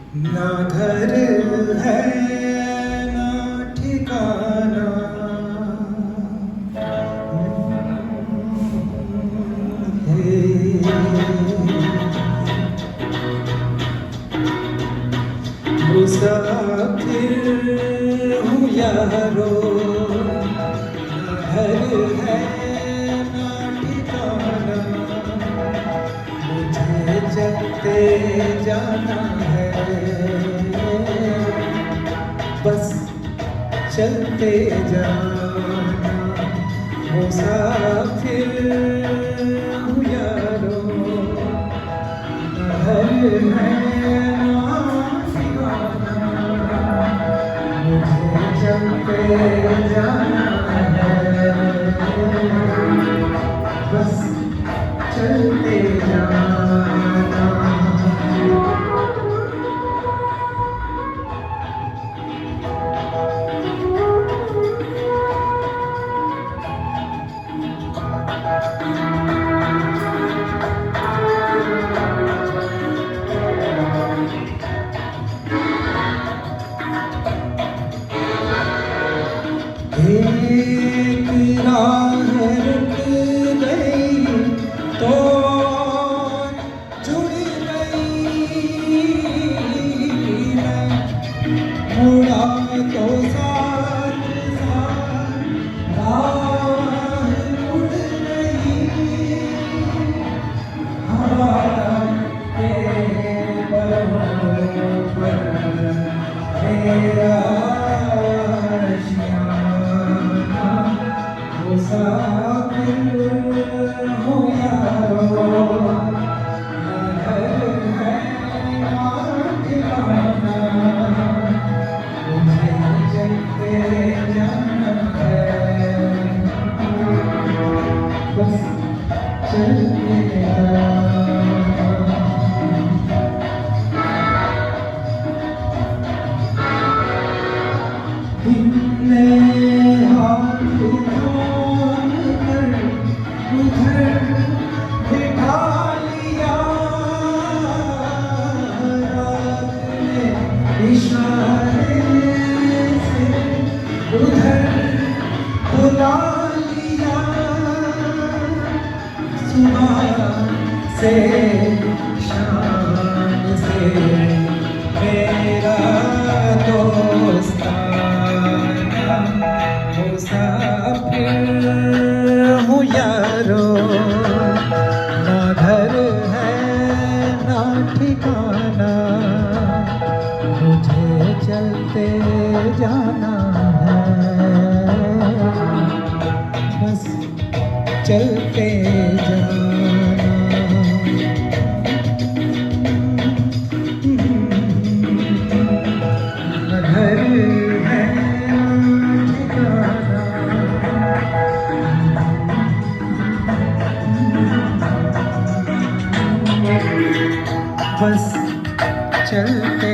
ना घर है ना ठिकाना, मुसाफिर हूँ यारो, ना घर है ना ठिकाना, मुझे चलते जाना है, बस चलते जाना। मुसाफिर हूँ यारो, ना घर है ना ठिकाना, मुझे चलते जाना है, बस चलते जाना। एक राह रुक गई तो जुड़ गई मैं, मुड़ा तो साथ साथ राह उड़ गई। हवा के पलों पर मेरा मुसाफिर हूँ यारो, ना घर है ना ठिकाना, मुझे चलते जाना है, बस चलते जाना। इशारे से उधर बुला लिया, सुबह से शाम से मेरा दोस्ताना। मुसाफिर हूँ यारो, ना घर है ना ठिकाना, मुझे चलते जाना है, बस चलते जाना। घर है ठिकाना, बस चलते